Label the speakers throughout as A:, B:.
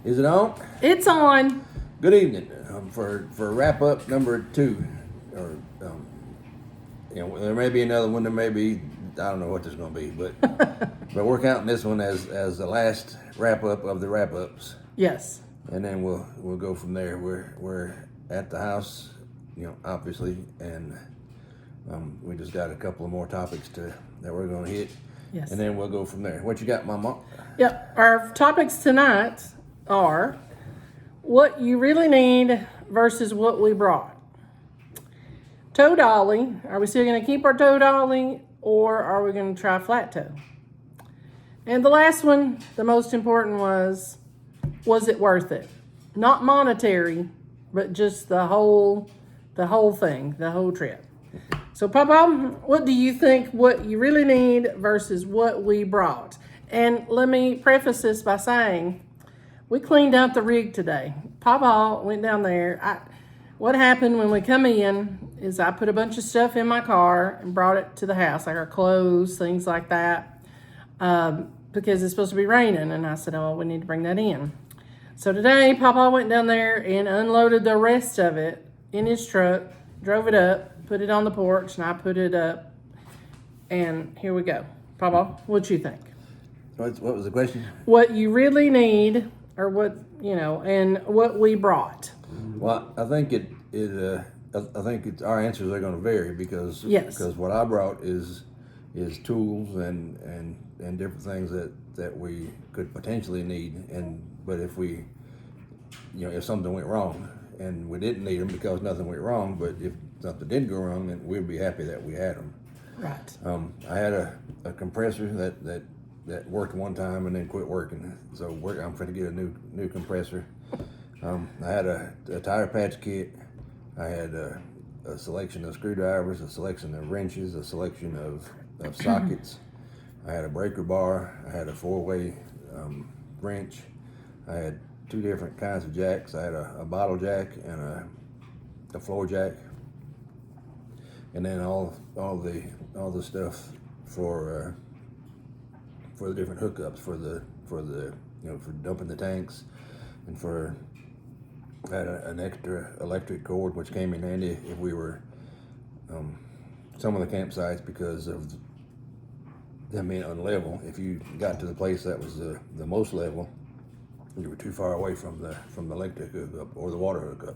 A: Is it on?
B: It's on.
A: Good evening. For wrap up number 2, or there may be another one. There may be, I don't know what there's going to be, but we're counting this one as the last wrap up of the wrap ups,
B: Yes.
A: and then we'll go from there. We're at the house, obviously, and we just got a couple of more topics that we're going to hit.
B: Yes.
A: And then we'll go from there. What you got, Mama?
B: Yep. Our topics tonight are what you really need versus what we brought. Toe dolly. Are we still going to keep our toe dolly, or are we going to try flat toe? And the last one, the most important was it worth it? Not monetary, but just the whole thing, the whole trip. So, Papa, what do you think what you really need versus what we brought? And let me preface this by saying we cleaned out the rig today. Papa went down there. What happened when we come in is I put a bunch of stuff in my car and brought it to the house, like our clothes, things like that, because it's supposed to be raining. And I said, oh, we need to bring that in. So today, Papa went down there and unloaded the rest of it in his truck, drove it up, put it on the porch, and I put it up, and here we go. Papa, what you think?
A: What was the question?
B: What you really need, or what, and what we brought.
A: Well, I think I think our answers are going to vary because
B: Yes.
A: because what I brought is tools and different things that we could potentially need, but if we if something went wrong and we didn't need them because nothing went wrong, but if something did go wrong, then we'd be happy that we had them.
B: Right.
A: I had a compressor that worked one time and then quit working, so I'm going to get a new compressor. I had a tire patch kit. I had a selection of screwdrivers, a selection of wrenches, a selection of sockets. I had a breaker bar. I had a 4-way wrench. I had 2 different kinds of jacks. I had a bottle jack and a floor jack, and then all the stuff for the different hookups for dumping the tanks, and for I had an extra electric cord which came in handy if we were some of the campsites, because of them being unlevel. If you got to the place that was the most level, you were too far away from the electric hookup or the water hookup.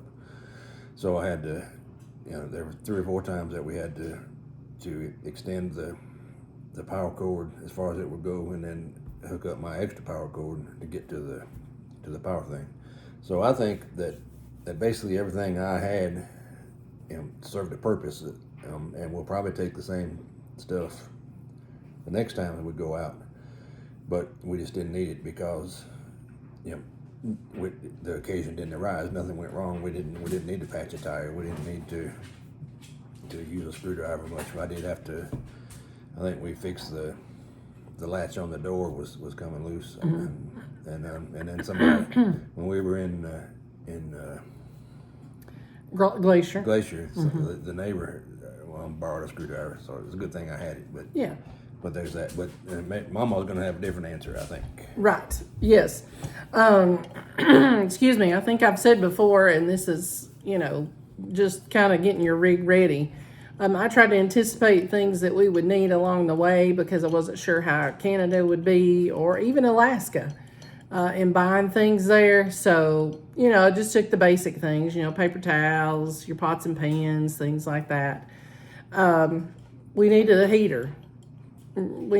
A: So I had to, there were 3 or 4 times that we had to extend the power cord as far as it would go, and then hook up my extra power cord to get to the power thing. So I think that basically everything I had served a purpose, and we'll probably take the same stuff the next time that we go out, but we just didn't need it because the occasion didn't arise. Nothing went wrong. We didn't need to patch a tire. We didn't need to use a screwdriver much. I did have to. I think we fixed the latch on the door was coming loose, and then somebody when we were in
B: Glacier.
A: the neighbor borrowed a screwdriver, so it was a good thing I had it. But
B: Yeah.
A: But there's that. But Mama's going to have a different answer, I think.
B: Right. Yes. Excuse me. I think I've said before, and this is, just kind of getting your rig ready. I tried to anticipate things that we would need along the way because I wasn't sure how Canada would be, or even Alaska, and buying things there. So, I just took the basic things, paper towels, your pots and pans, things like that. We needed a heater. And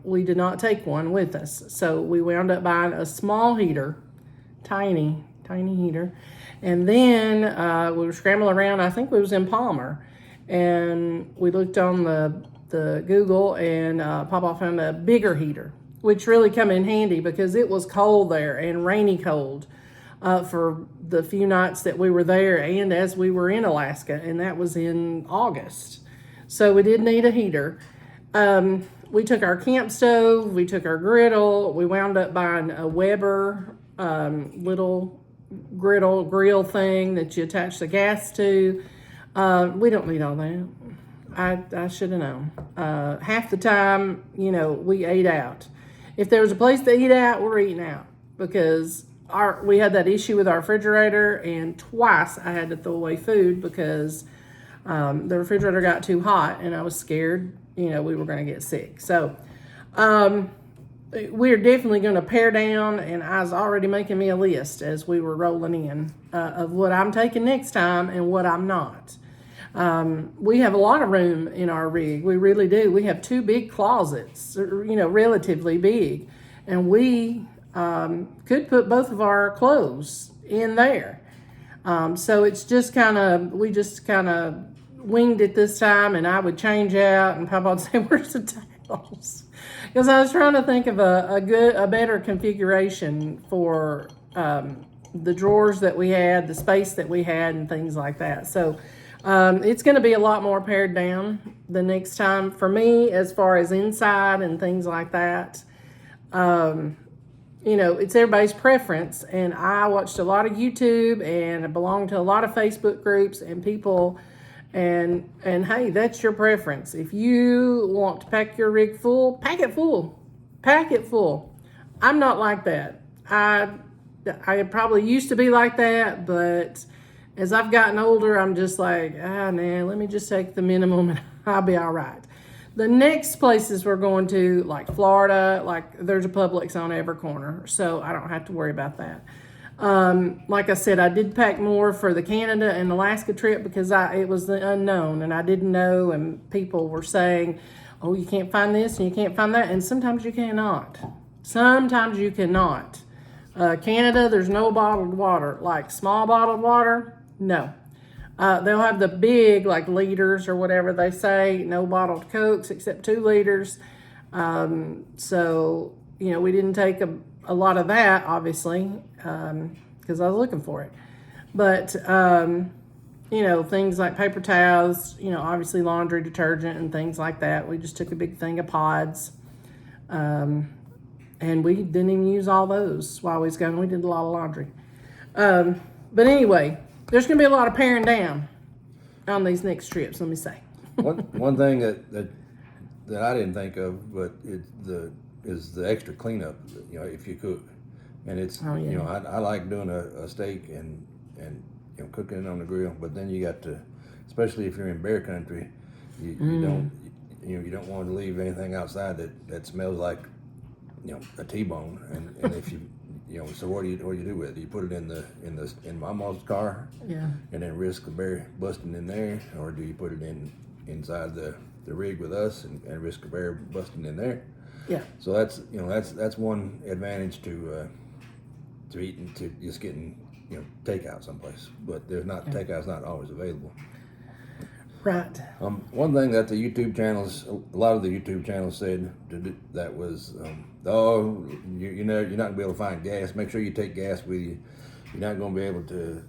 B: we did not take one with us. So we wound up buying a small heater, tiny heater. And then we were scrambling around. I think we was in Palmer, and we looked on the Google, and Papa found a bigger heater, which really come in handy because it was cold there and rainy cold for the few nights that we were there, and as we were in Alaska, and that was in August. So we did need a heater. We took our camp stove, we took our griddle, we wound up buying a Weber little grill thing that you attach the gas to. We don't need all that. I should have known. Half the time, we ate out. if there was a place to eat out, we're eating out, because we had that issue with our refrigerator, and twice I had to throw away food because the refrigerator got too hot, and I was scared, we were going to get sick. So we're definitely going to pare down, and I was already making me a list as we were rolling in of what I'm taking next time and what I'm not. We have a lot of room in our rig. We really do. We have 2 big closets, relatively big, and we could put both of our clothes in there. So it's just we just kind of winged it this time, and I would change out, and Papa would say, "Where's the towels?" Because I was trying to think of a better configuration for the drawers that we had, the space that we had, and things like that. So it's going to be a lot more pared down the next time for me, as far as inside and things like that. It's everybody's preference, and I watched a lot of YouTube, and I belong to a lot of Facebook groups and people, and hey, that's your preference. If you want to pack your rig full, pack it full. I'm not like that. I probably used to be like that, but as I've gotten older, I'm just like, let me just take the minimum and I'll be all right. The next places we're going to, like Florida, like there's a Publix on every corner, so I don't have to worry about that. Like I said, I did pack more for the Canada and Alaska trip because it was the unknown, and I didn't know, and people were saying, oh, you can't find this and you can't find that, and sometimes you cannot. Canada, there's no bottled water. Like small bottled water, no. They'll have the big, like liters or whatever they say, no bottled Cokes except 2 liters. So, we didn't take a lot of that, obviously, because I was looking for it. But, things like paper towels, obviously laundry detergent and things like that. We just took a big thing of pods. And we didn't even use all those while we was going. We did a lot of laundry. But anyway, there's going to be a lot of paring down on these next trips, let me say.
A: One thing that I didn't think of, but is the extra cleanup, if you cook. And it's, I like doing a steak and cooking it on the grill, but then you got to, especially if you're in bear country, you don't want to leave anything outside that smells like, a T-bone. And if you, so what do you do with it? Do you put it in Mama's car?
B: Yeah.
A: And then risk the bear busting in there, or do you put it inside the rig with us and risk a bear busting in there?
B: Yeah.
A: So that's one advantage to eating, to just getting takeout someplace, but takeout's not always available.
B: Right.
A: One thing that the YouTube channels, a lot of the YouTube channels said that was, you're not gonna be able to find gas. Make sure you take gas with you. You're not gonna be able to,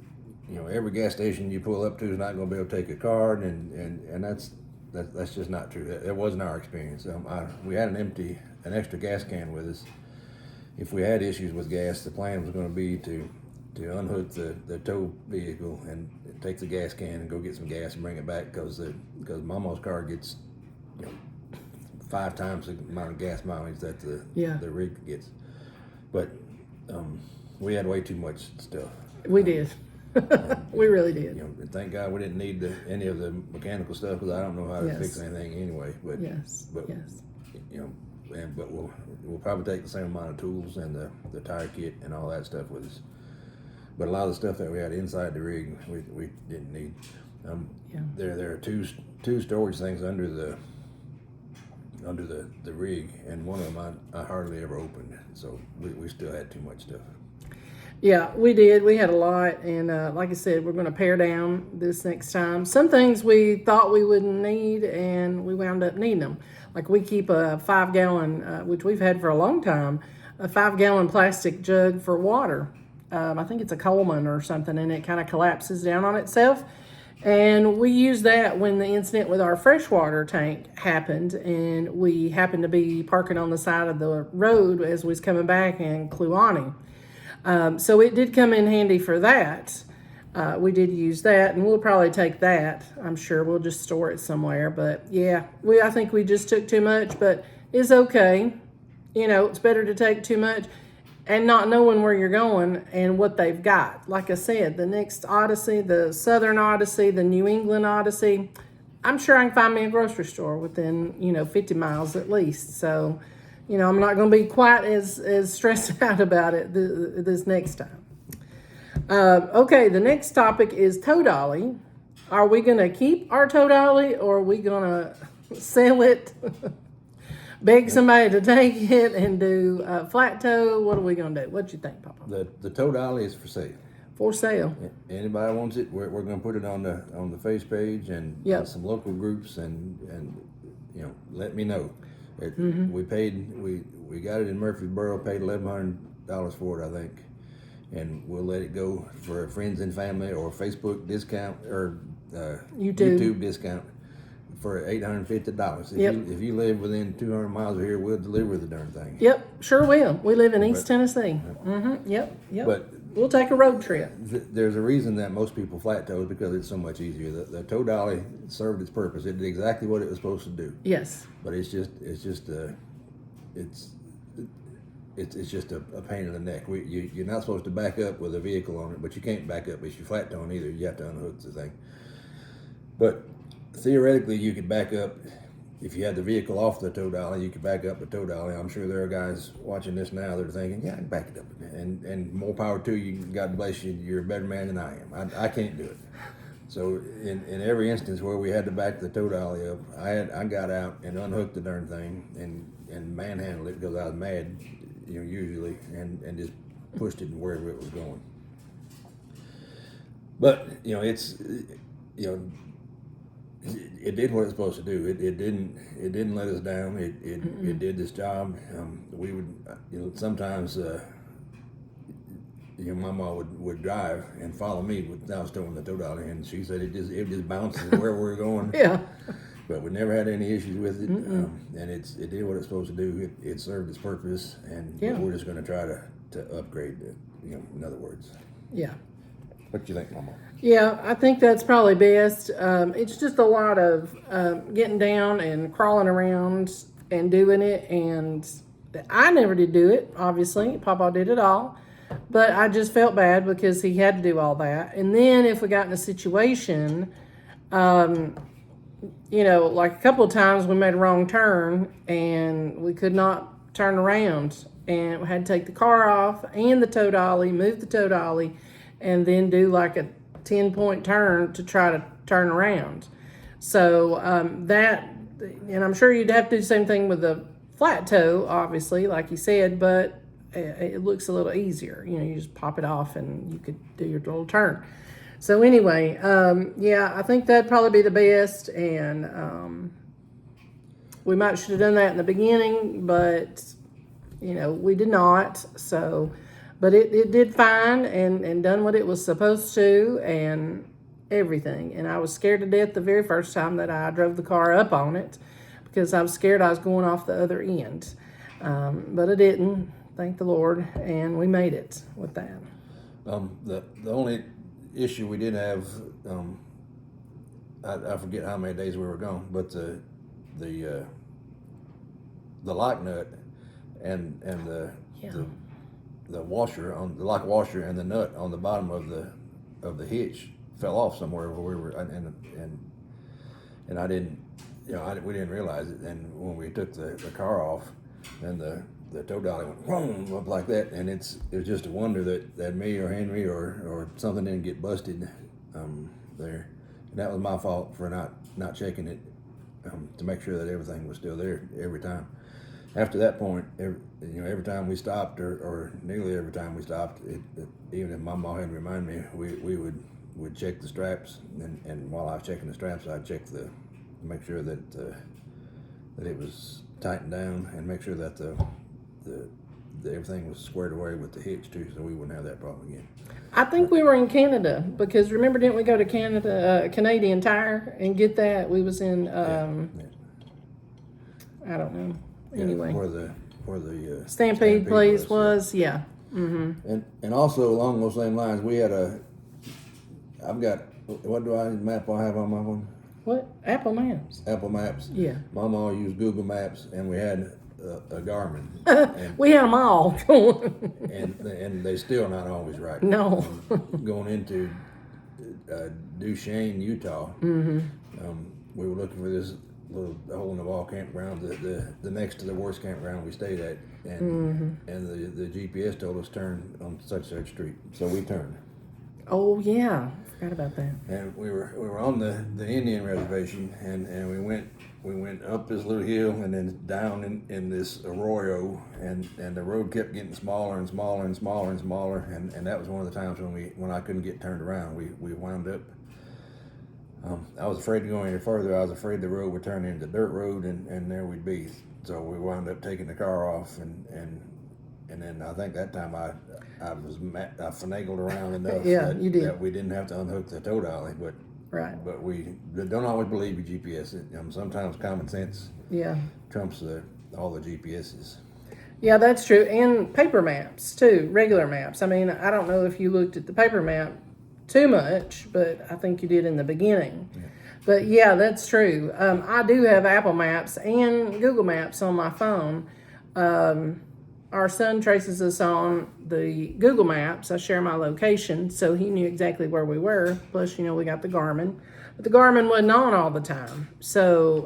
A: every gas station you pull up to is not gonna be able to take a card, and that's just not true. That wasn't our experience. We had an extra gas can with us. If we had issues with gas, the plan was going to be to unhook the tow vehicle and take the gas can and go get some gas and bring it back, because Mama's car gets 5 times the amount of gas mileage that the rig gets. But we had way too much stuff.
B: We did. We really did.
A: Thank God we didn't need any of the mechanical stuff, because I don't know how to fix anything anyway. But
B: yes.
A: But we'll probably take the same amount of tools and the tire kit and all that stuff with us. But a lot of the stuff that we had inside the rig, we didn't need. There are two storage things under the rig, and one of them I hardly ever opened. So we still had too much stuff.
B: Yeah, we did. We had a lot, and like I said, we're going to pare down this next time. Some things we thought we wouldn't need, and we wound up needing them. Like we keep a 5-gallon, which we've had for a long time, a 5-gallon plastic jug for water. I think it's a Coleman or something, and it kind of collapses down on itself. And we used that when the incident with our freshwater tank happened, and we happened to be parking on the side of the road as we was coming back in Kluane. So it did come in handy for that. We did use that, and we'll probably take that. I'm sure we'll just store it somewhere. But yeah, I think we just took too much, but it's okay. it's better to take too much and not knowing where you're going and what they've got. Like I said, the next Odyssey, the Southern Odyssey, the New England Odyssey, I'm sure I can find me a grocery store within, 50 miles at least. So, I'm not going to be quite as stressed out about it this next time. Okay, the next topic is tow dolly. Are we going to keep our tow dolly, or are we going to sell it, beg somebody to take it and do flat tow? What are we going to do? What you think, Papa?
A: The tow dolly is for sale.
B: For sale.
A: Anybody wants it, we're going to put it on the face page and
B: Yep.
A: some local groups and let me know. We got it in Murfreesboro, paid $1,100 for it, I think, and we'll let it go for friends and family or Facebook discount or YouTube discount for $850.
B: Yep.
A: If you live within 200 miles of here, we'll deliver the darn thing.
B: Yep, sure will. We live in East Tennessee. Yep.
A: But
B: We'll take a road trip.
A: there's a reason that most people flat tow is because it's so much easier. The tow dolly served its purpose. It did exactly what it was supposed to do.
B: Yes.
A: But it's just a pain in the neck. You're not supposed to back up with a vehicle on it, but you can't back up if you're flat towing either. You have to unhook the thing. But theoretically, you could back up if you had the vehicle off the tow dolly. You could back up the tow dolly. I'm sure there are guys watching this now that are thinking, "Yeah, I can back it up," and more power to you. God bless you. You're a better man than I am. I can't do it. So in every instance where we had to back the tow dolly up, I got out and unhooked the darn thing and manhandled it because I was mad, usually, and just pushed it wherever it was going. But it did what it's supposed to do. It didn't let us down. It did this job. We would sometimes my mom would drive and follow me when I was towing the tow dolly, and she said it just bounces where we're going.
B: Yeah.
A: But we never had any issues with it, and it did what it's supposed to do. It served its purpose, and we're just going to try to upgrade it. In other words.
B: Yeah.
A: What do you think, Mama?
B: Yeah, I think that's probably best. It's just a lot of getting down and crawling around and doing it, and I never did do it, obviously. Papa did it all, but I just felt bad because he had to do all that. And then if we got in a situation, like a couple of times we made a wrong turn and we could not turn around, and we had to take the car off and the tow dolly, move the tow dolly, and then do like a 10-point turn to try to turn around. So and I'm sure you'd have to do the same thing with the flat tow, obviously, like you said, but it looks a little easier. You just pop it off and you could do your little turn. So anyway, I think that'd probably be the best, and we might should have done that in the beginning, but we did not. So, but it did fine and done what it was supposed to and everything. And I was scared to death the very first time that I drove the car up on it because I was scared I was going off the other end. But I didn't, thank the Lord, and we made it with that.
A: The only issue we did have, I forget how many days we were gone, but the lock nut and the washer on the lock washer and the nut on the bottom of the hitch fell off somewhere where we were, and I didn't, we didn't realize it. And when we took the car off, then the tow dolly went whoom, up like that, and it was just a wonder that me or Henry or something didn't get busted there. And that was my fault for not checking it to make sure that everything was still there every time. After that point, every time we stopped, or nearly every time we stopped, even if my mom had to remind me, we would check the straps, and while I was checking the straps, I'd check to make sure that it was tightened down, and make sure that the everything was squared away with the hitch too, so we wouldn't have that problem again.
B: I think we were in Canada because remember, didn't we go to Canada, Canadian Tire, and get that? We was in I don't know. Anyway,
A: where the
B: Stampede place was, yeah.
A: And also along those same lines, we had I've got, what map I have on my one?
B: What? Apple Maps.
A: Apple Maps.
B: Yeah.
A: Mama used Google Maps, and we had a Garmin, and
B: We had them all going.
A: and they still not always right.
B: No.
A: Going into Duchesne, Utah, we were looking for this little hole in the wall campground, the next to the worst campground we stayed at, and the GPS told us turn on such street, so we turned.
B: Oh yeah, forgot about that.
A: And we were on the Indian reservation, and we went up this little hill and then down in this arroyo, and the road kept getting smaller and smaller and smaller and smaller, and that was one of the times when I couldn't get turned around. We wound up. I was afraid to go any further. I was afraid the road would turn into dirt road, and there we'd be. So we wound up taking the car off, and then I think that time I finagled around enough
B: Yeah, you did.
A: that we didn't have to unhook the tow dolly,
B: Right.
A: but we don't always believe your GPS. Sometimes common sense
B: Yeah.
A: trumps all the GPSs.
B: Yeah, that's true. And paper maps too, regular maps. I mean, I don't know if you looked at the paper map too much, but I think you did in the beginning.
A: Yeah.
B: But yeah, that's true. I do have Apple Maps and Google Maps on my phone. Our son traces us on the Google Maps. I share my location, so he knew exactly where we were. Plus, we got the Garmin. But the Garmin wasn't on all the time. So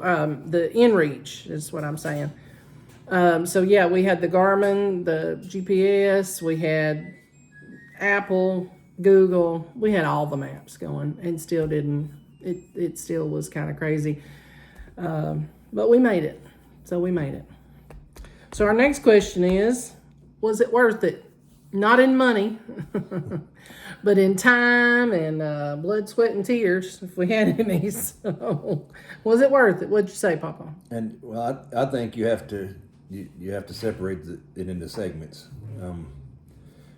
B: the InReach is what I'm saying. So yeah, we had the Garmin, the GPS, we had Apple, Google, we had all the maps going, and still didn't. It still was kind of crazy, but we made it. So we made it. So our next question is, was it worth it? Not in money, but in time and blood, sweat, and tears, if we had any. So, was it worth it? What'd you say, Papa?
A: And well, I think you have to separate it into segments.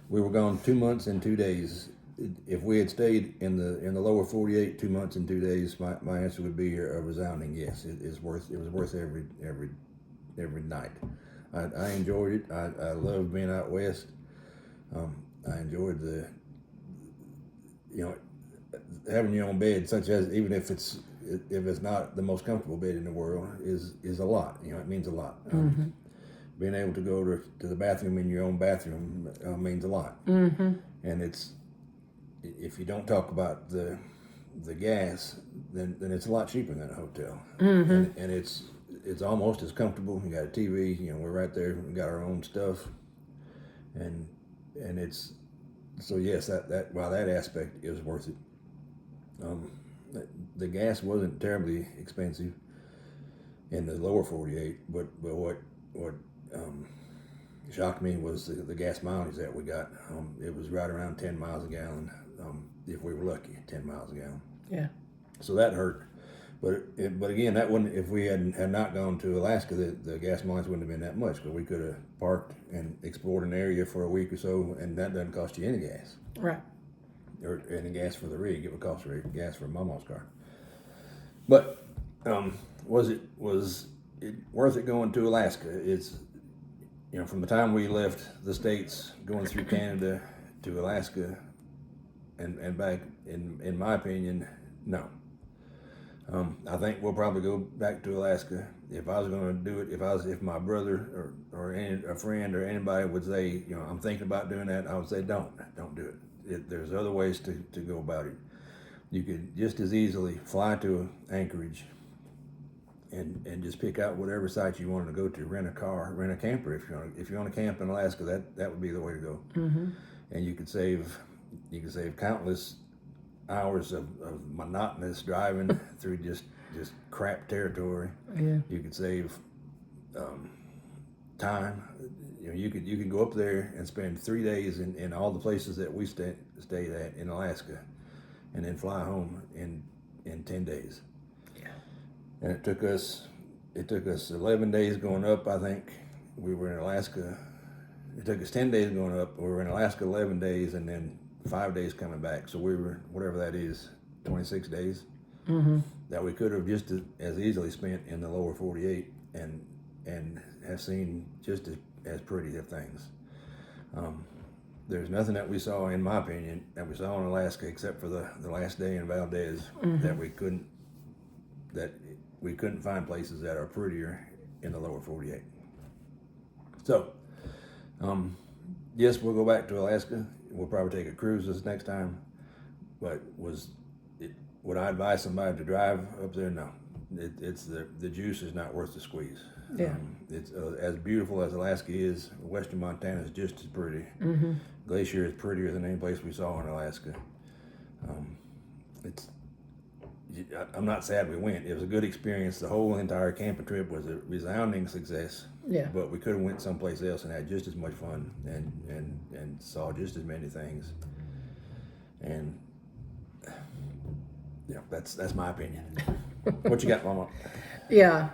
A: We were gone 2 months and 2 days. If we had stayed in the lower 48 2 months and 2 days, my answer would be a resounding yes. It was worth every night. I enjoyed it. I loved being out west. I enjoyed having your own bed, such as even if it's not the most comfortable bed in the world, is a lot. It means a lot. Being able to go to the bathroom in your own bathroom means a lot. And if you don't talk about the gas, then it's a lot cheaper than a hotel. And it's almost as comfortable. You got a TV. We're right there. We got our own stuff, and it's so yes, that while that aspect is worth it. The gas wasn't terribly expensive in the lower 48, but what shocked me was the gas mileage that we got. It was right around 10 miles a gallon, if we were lucky, 10 miles a gallon.
B: Yeah.
A: So that hurt. But again, that wouldn't, if we had not gone to Alaska, the gas mileage wouldn't have been that much, because we could have parked and explored an area for a week or so, and that doesn't cost you any gas.
B: Right.
A: Or any gas for the rig. It would cost gas for Mama's car. But was it worth it going to Alaska? It's from the time we left the States, going through Canada to Alaska and back, in my opinion, no. I think we'll probably go back to Alaska. If I was going to do it, if my brother or a friend or anybody would say, I'm thinking about doing that, I would say don't do it. There's other ways to go about it. You could just as easily fly to Anchorage and just pick out whatever site you wanted to go to. Rent a car, rent a camper if you want to camp in Alaska. That would be the way to go. And you could save countless hours of monotonous driving through just crap territory.
B: Yeah.
A: You could save time. You could go up there and spend 3 days in all the places that we stayed at in Alaska, and then fly home in 10 days.
B: Yeah.
A: And it took us 11 days going up. I think we were in Alaska. It took us 10 days going up. We were in Alaska 11 days, and then 5 days coming back. So we were, whatever that is, 26 days that we could have just as easily spent in the lower 48 and have seen just as pretty of things. There's nothing that we saw, in my opinion, that we saw in Alaska except for the last day in Valdez that we couldn't find places that are prettier in the lower 48. So, yes, we'll go back to Alaska. We'll probably take a cruise this next time. But would I advise somebody to drive up there? No. It's the juice is not worth the squeeze.
B: Yeah.
A: It's as beautiful as Alaska is. Western Montana is just as pretty. Glacier is prettier than any place we saw in Alaska. I'm not sad we went. It was a good experience. The whole entire camping trip was a resounding success.
B: Yeah.
A: But we could have went someplace else and had just as much fun and saw just as many things. And yeah, that's my opinion. What you got, Mama?
B: Yeah.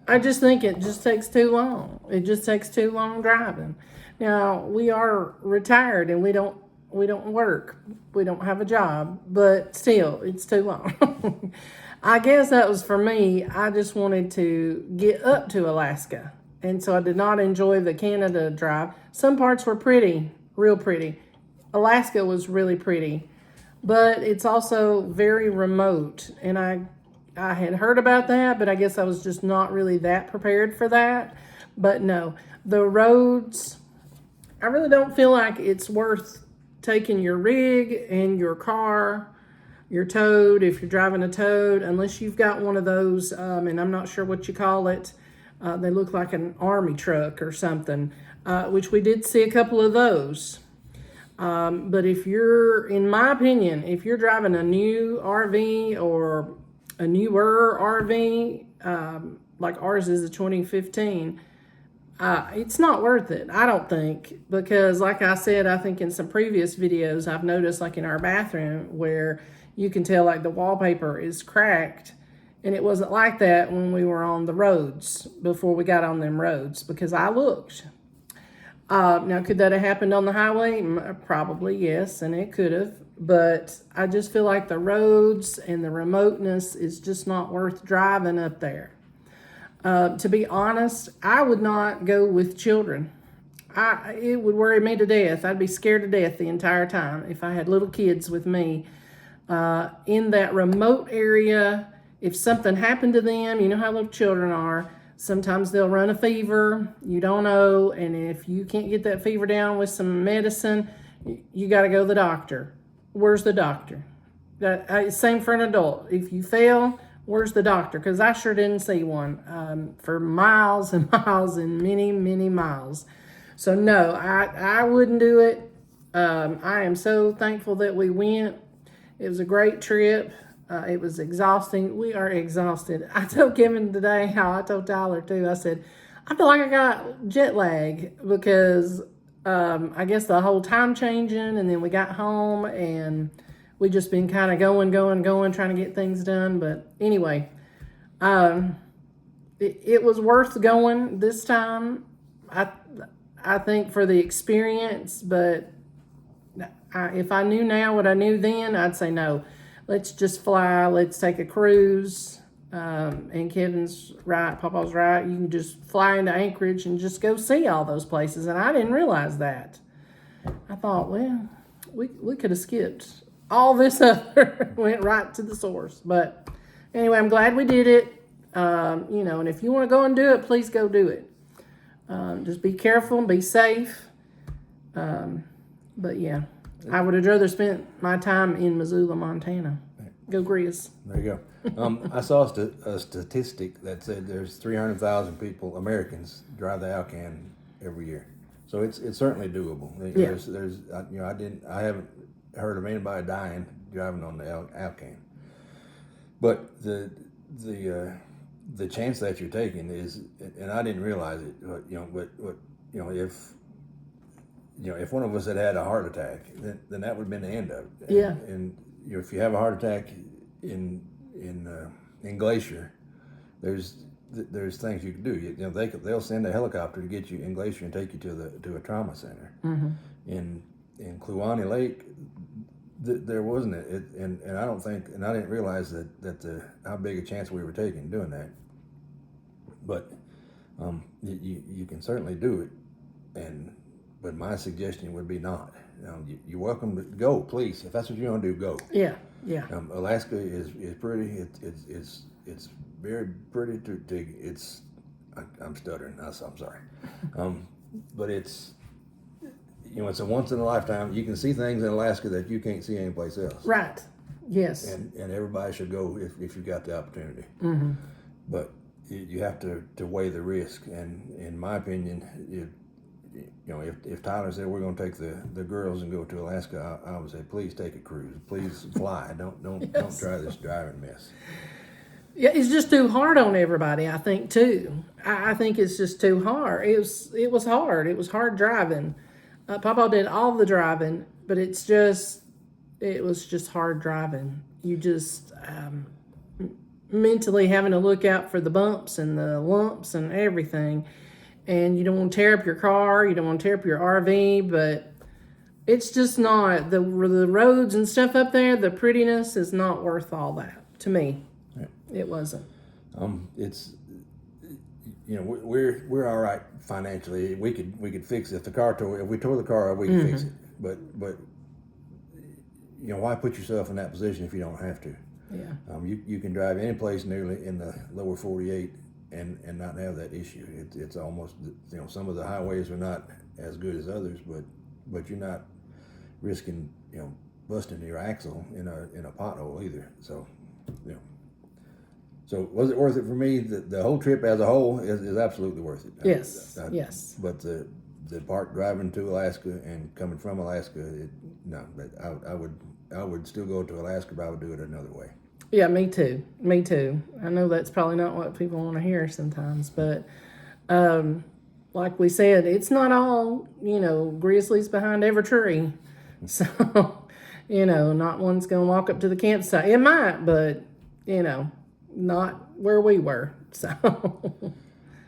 B: I just think it just takes too long. It just takes too long driving. Now, we are retired and we don't work. We don't have a job, but still, it's too long. I guess that was for me. I just wanted to get up to Alaska. And so I did not enjoy the Canada drive. Some parts were pretty, real pretty. Alaska was really pretty, but it's also very remote. And I had heard about that, but I guess I was just not really that prepared for that. But no, the roads, I really don't feel like it's worth taking your rig and your car, your Toad, if you're driving a Toad, unless you've got one of those, and I'm not sure what you call it. They look like an army truck or something, which we did see a couple of those. But if you're, in my opinion, if you're driving a new RV or a newer RV, like ours is a 2015, it's not worth it, I don't think, because like I said, I think in some previous videos, I've noticed like in our bathroom where you can tell like the wallpaper is cracked, and it wasn't like that when we were on the roads, before we got on them roads, because I looked. Now, could that have happened on the highway? Probably, yes, and it could have, but I just feel like the roads and the remoteness is just not worth driving up there. To be honest, I would not go with children. It would worry me to death. I'd be scared to death the entire time if I had little kids with me. In that remote area, if something happened to them, you know how little children are. Sometimes they'll run a fever, you don't know, and if you can't get that fever down with some medicine, you got to go to the doctor. Where's the doctor? Same for an adult. If you fail, where's the doctor? Because I sure didn't see one for miles and miles and many, many miles. So no, I wouldn't do it. I am so thankful that we went. It was a great trip. It was exhausting. We are exhausted. I told Kevin today how I told Tyler too. I said, I feel like I got jet lag because I guess the whole time changing, and then we got home and we just been kind of going, trying to get things done. But anyway, it was worth going this time. I think for the experience, but if I knew now what I knew then, I'd say no. Let's just fly. Let's take a cruise. And Kevin's right, Papa's right. You can just fly into Anchorage and just go see all those places. And I didn't realize that. I thought, well, we could have skipped all this other, went right to the source. But anyway, I'm glad we did it. And if you want to go and do it, please go do it. Just be careful and be safe. But yeah, I would have rather spent my time in Missoula, Montana. Go Grizz.
A: There you go. I saw a statistic that said there's 300,000 people, Americans, drive the Alcan every year. So it's certainly doable.
B: Yeah.
A: I haven't heard of anybody dying driving on the Alcan. But the chance that you're taking is, and I didn't realize it, if one of us had a heart attack, then that would have been the end of it.
B: Yeah.
A: And if you have a heart attack in Glacier, there's things you can do. They'll send a helicopter to get you in Glacier and take you to a trauma center.
B: Mm-hmm.
A: In Kluane Lake, there wasn't it, and I don't think, and I didn't realize that how big a chance we were taking doing that. But you can certainly do it, but my suggestion would be not. You're welcome to go, please. If that's what you want to do, go.
B: Yeah, yeah.
A: Alaska is pretty. It's very pretty. I'm stuttering. I'm sorry. But it's, it's a once in a lifetime. You can see things in Alaska that you can't see anyplace else.
B: Right. Yes.
A: And everybody should go if you got the opportunity. But you have to weigh the risk. And in my opinion, if Tyler said we're going to take the girls and go to Alaska, I would say please take a cruise. Please fly. Don't try this driving mess.
B: Yeah, it's just too hard on everybody, I think, too. I think it's just too hard. It was hard. It was hard driving. Papa did all the driving, but it was just hard driving. You just mentally having to look out for the bumps and the lumps and everything. And you don't want to tear up your car. You don't want to tear up your RV, but it's just not. The roads and stuff up there, the prettiness is not worth all that to me. It wasn't.
A: It's we're all right financially. We could fix it if the car tore. If we tore the car, we could fix it. But why put yourself in that position if you don't have to?
B: Yeah.
A: You can drive any place nearly in the lower 48 and not have that issue. It's almost some of the highways are not as good as others, but you're not risking busting your axle in a pothole either. So So was it worth it for me? The whole trip as a whole is absolutely worth it.
B: Yes, yes.
A: But the part driving to Alaska and coming from Alaska, but I would still go to Alaska, but I would do it another way.
B: Yeah, me too. Me too. I know that's probably not what people want to hear sometimes, but like we said, it's not all, grizzlies behind every tree. So, not one's going to walk up to the campsite. It might, but, not where we were. So.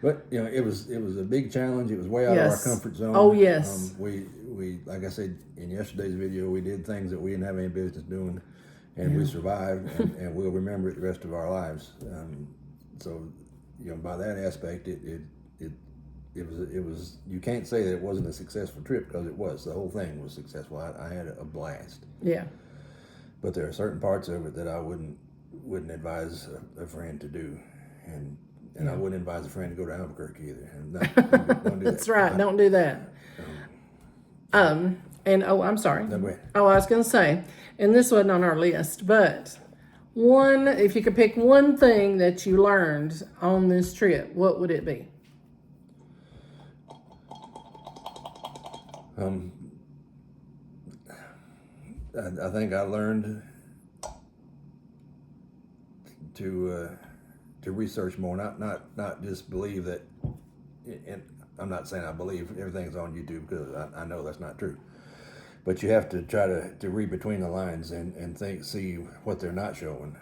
A: But it was a big challenge. It was way out of our comfort zone.
B: Oh yes.
A: We like I said in yesterday's video, we did things that we didn't have any business doing, and we survived, and we'll remember it the rest of our lives. So by that aspect, it was. You can't say that it wasn't a successful trip because it was. The whole thing was successful. I had a blast.
B: Yeah.
A: But there are certain parts of it that I wouldn't advise a friend to do, and I wouldn't advise a friend to go to Albuquerque either. And don't do
B: That's
A: that.
B: right. Don't do that. I'm sorry.
A: No, go ahead.
B: Oh, I was going to say, and this wasn't on our list, but if you could pick one thing that you learned on this trip, what would it be?
A: I think I learned to research more, not just believe that. And I'm not saying I believe everything's on YouTube because I know that's not true. But you have to try to read between the lines and see what they're not showing,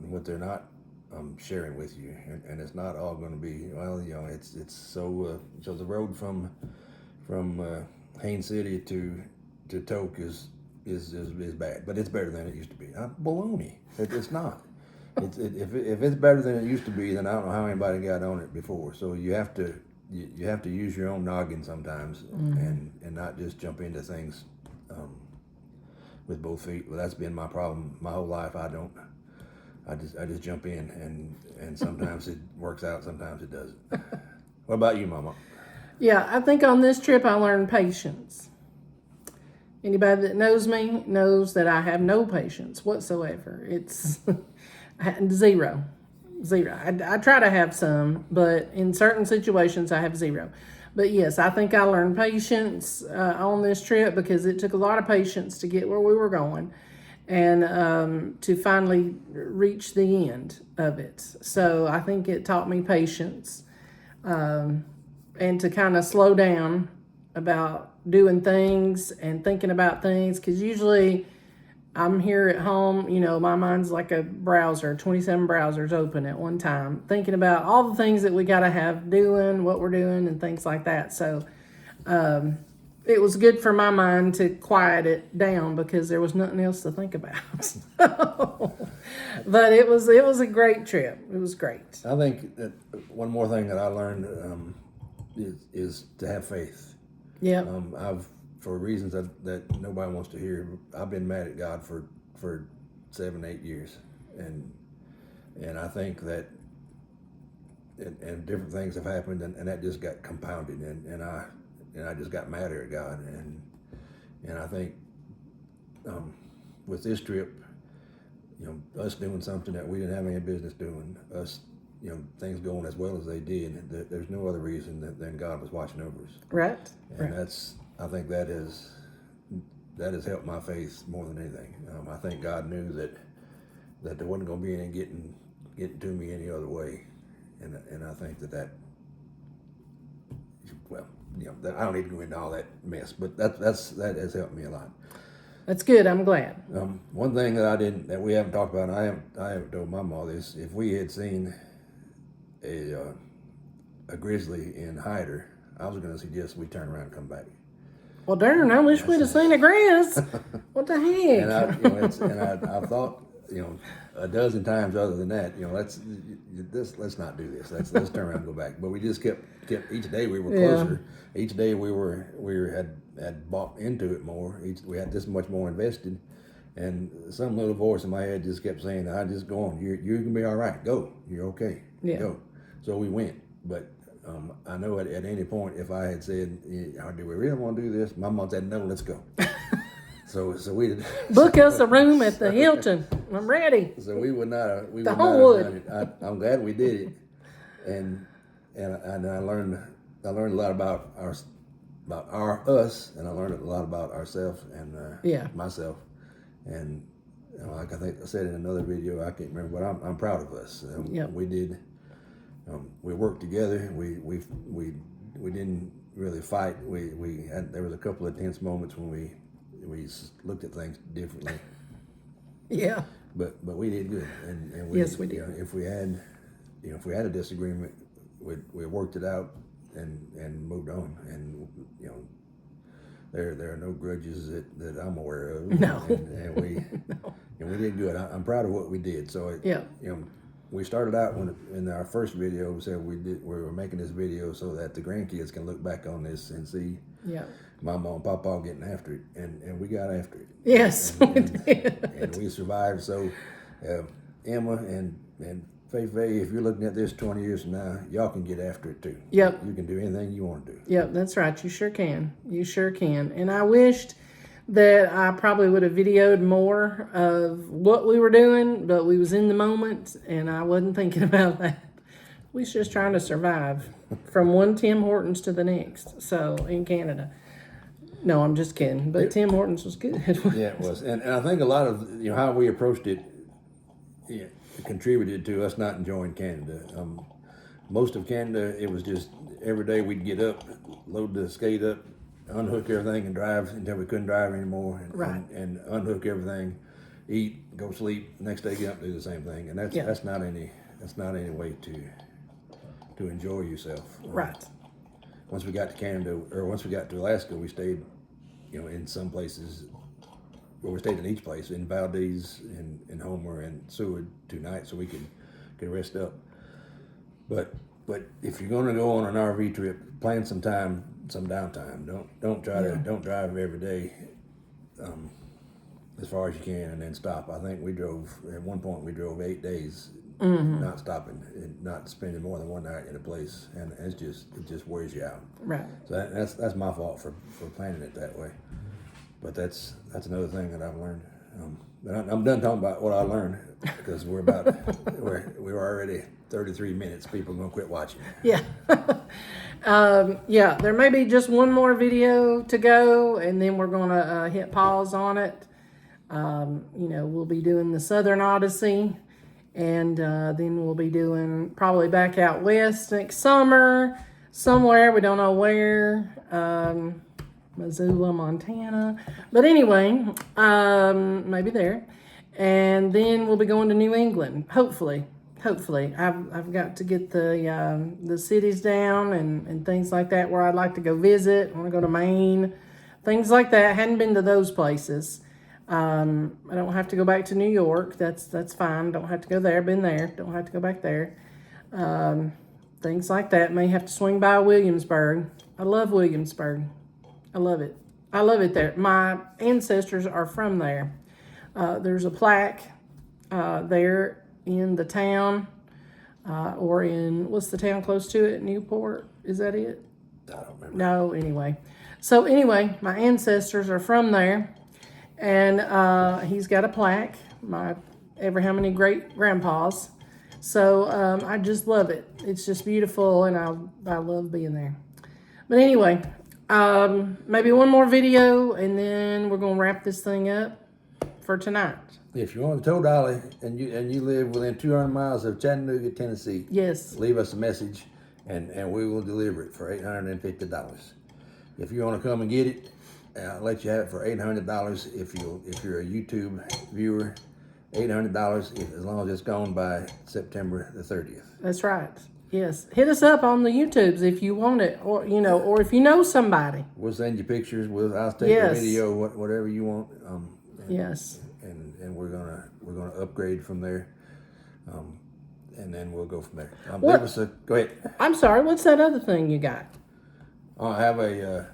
A: what they're not sharing with you, and it's not all going to be it's so the road from Haines City to Tok is bad, but it's better than it used to be. Baloney. It's not. If it's better than it used to be, then I don't know how anybody got on it before. So you have to use your own noggin sometimes and not just jump into things with both feet. Well, that's been my problem my whole life. I just jump in and sometimes it works out, sometimes it doesn't. What about you, Mama?
B: Yeah, I think on this trip I learned patience. Anybody that knows me knows that I have no patience whatsoever. It's zero. I try to have some, but in certain situations I have zero. But yes, I think I learned patience on this trip because it took a lot of patience to get where we were going and to finally reach the end of it. So I think it taught me patience and to kind of slow down about doing things and thinking about things, because usually I'm here at home, my mind's like a browser, 27 browsers open at one time, thinking about all the things that we got to have doing, what we're doing, and things like that. So it was good for my mind to quiet it down because there was nothing else to think about. But it was a great trip. It was great.
A: I think that one more thing that I learned is to have faith.
B: Yeah.
A: For reasons that nobody wants to hear, I've been mad at God for 7-8 years, and I think that and different things have happened, and that just got compounded, and I just got madder at God, and I think with this trip, us doing something that we didn't have any business doing, us, things going as well as they did, there's no other reason than God was watching over us.
B: Right.
A: And I think that has helped my faith more than anything. I think God knew that there wasn't going to be any getting to me any other way, and I think that well, I don't need to go into all that mess, but that has helped me a lot.
B: That's good. I'm glad.
A: One thing that we haven't talked about, and I haven't told Mama all this. If we had seen a grizzly in Hyder, I was going to suggest we turn around and come back.
B: Well, darn, I wish we'd have seen the grass. What the heck?
A: And I've thought, a dozen times other than that, let's not do this. Let's turn around and go back. But we just kept each day we were closer. Yeah. Each day we had bought into it more. We had this much more invested, and some little voice in my head just kept saying, "I just go on. You're gonna be all right. Go. You're okay.
B: Yeah.
A: Go." So we went, but. I know at any point if I had said, "Do we really want to do this?" My mom said, "No, let's go." so we did.
B: Book us a room at the Hilton. I'm ready.
A: So we would not. Have
B: Homewood.
A: done it. I'm glad we did it, and I learned a lot about us, and I learned a lot about ourselves and myself, and like I think I said in another video, I can't remember, but I'm proud of us. We did. We worked together. We didn't really fight. There was a couple of tense moments when we looked at things differently.
B: Yeah.
A: But we did good. And
B: yes, we did.
A: If we had a disagreement, we worked it out and moved on. And there are no grudges that I'm aware of.
B: No.
A: And we did good. I'm proud of what we did. So we started out in our first video, we said we were making this video so that the grandkids can look back on this and see Mama and Papa getting after it, and we got after it.
B: Yes, we did.
A: And we survived. So Emma and Faith, if you're looking at this 20 years from now, y'all can get after it too.
B: Yep.
A: You can do anything you want to do.
B: Yep, that's right. You sure can. You sure can. And I wished that I probably would have videoed more of what we were doing, but we was in the moment and I wasn't thinking about that. We was just trying to survive from one Tim Hortons to the next. So in Canada. No, I'm just kidding. But Tim Hortons was good.
A: Yeah, it was. And I think a lot of how we approached it contributed to us not enjoying Canada. Most of Canada, it was just every day we'd get up, load the skate up, unhook everything and drive until we couldn't drive anymore, and unhook everything, eat, go sleep. Next day get up and do the same thing, and that's not any way to enjoy yourself.
B: Right.
A: Once we got to Canada, or once we got to Alaska, we stayed, in some places. Well, we stayed in each place, in Valdez, in Homer, and Seward 2 nights, so we could rest up. But if you're going to go on an RV trip, plan some downtime. Don't drive every day as far as you can and then stop. I think at one point we drove 8 days, not stopping, and not spending more than one night in a place, and it just wears you out.
B: Right.
A: So that's my fault for planning it that way. But that's another thing that I've learned. But I'm done talking about what I learned, because we're already 33 minutes. People are gonna quit watching.
B: Yeah. There may be just one more video to go, and then we're gonna hit pause on it. We'll be doing the Southern Odyssey, and then we'll be doing probably back out west next summer, somewhere, we don't know where. Missoula, Montana. But anyway, maybe there. And then we'll be going to New England, hopefully. I've got to get the cities down and things like that where I'd like to go visit. I want to go to Maine, things like that. Hadn't been to those places. I don't have to go back to New York. That's fine. Don't have to go there. Been there. Don't have to go back there. Things like that. May have to swing by Williamsburg. I love Williamsburg. I love it. I love it there. My ancestors are from there. There's a plaque there in the town or in, what's the town close to it? Newport? Is that it?
A: I don't remember.
B: No, anyway. So anyway, my ancestors are from there, and he's got a plaque, my ever how many great grandpas. So I just love it. It's just beautiful, and I love being there. But anyway, maybe one more video, and then we're gonna wrap this thing up for tonight.
A: If you want a tow dolly and you live within 200 miles of Chattanooga, Tennessee,
B: Yes.
A: leave us a message, and we will deliver it for $850. If you want to come and get it, I'll let you have it for $800. If you're a YouTube viewer, $800 as long as it's gone by September the 30th.
B: That's right. Yes. Hit us up on the YouTubes if you want it, or or if you know somebody.
A: We'll send you pictures. I'll take
B: Yes.
A: a video, whatever you want.
B: Yes.
A: And we're gonna upgrade from there, and then we'll go from there.
B: What-
A: Go ahead.
B: I'm sorry. What's that other thing you got?
A: I have a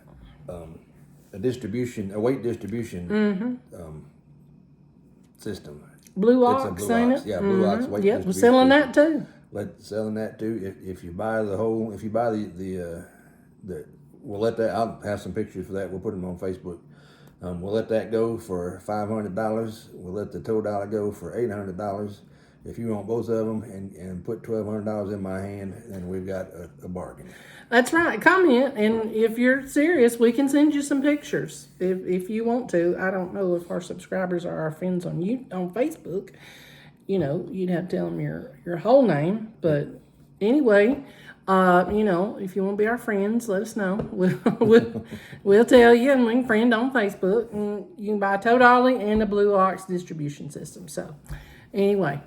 A: weight distribution system.
B: Blue
A: It's a
B: Ox,
A: Blue
B: ain't
A: Ox,
B: it?
A: yeah, Blue Ox weight
B: Yep, we're
A: distribution
B: selling
A: system.
B: that too.
A: Selling that too. If you buy we'll let that. I'll have some pictures for that. We'll put them on Facebook. We'll let that go for $500. We'll let the tow dollar go for $800. If you want both of them and put $1,200 in my hand, then we've got a bargain.
B: That's right. Comment, and if you're serious, we can send you some pictures if you want to. I don't know if our subscribers are our friends on Facebook. You'd have to tell them your whole name. But anyway, if you want to be our friends, let us know. We'll tell you, and we can friend on Facebook. And you can buy a tow dolly and a Blue Ox distribution system. So anyway,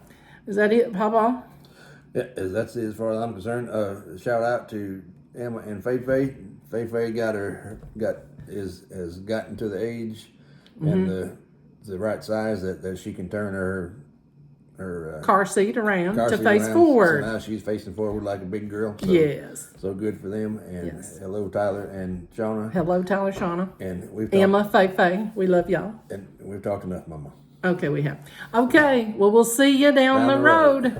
B: is that it, Papa?
A: Yeah, that's it as far as I'm concerned. Shout out to Emma and Faye. Faye has gotten to the age and the right size that she can turn her
B: Car seat around
A: car
B: to
A: seat
B: face
A: around.
B: forward.
A: So now she's facing forward like a big girl. So,
B: Yes.
A: So good for them. And
B: Yes.
A: hello, Tyler and Shauna.
B: Hello, Tyler, Shauna,
A: And we've
B: Emma, Faye. We love y'all.
A: and we've talked enough, Mama.
B: Okay, we have. Okay, well, we'll see you down the road.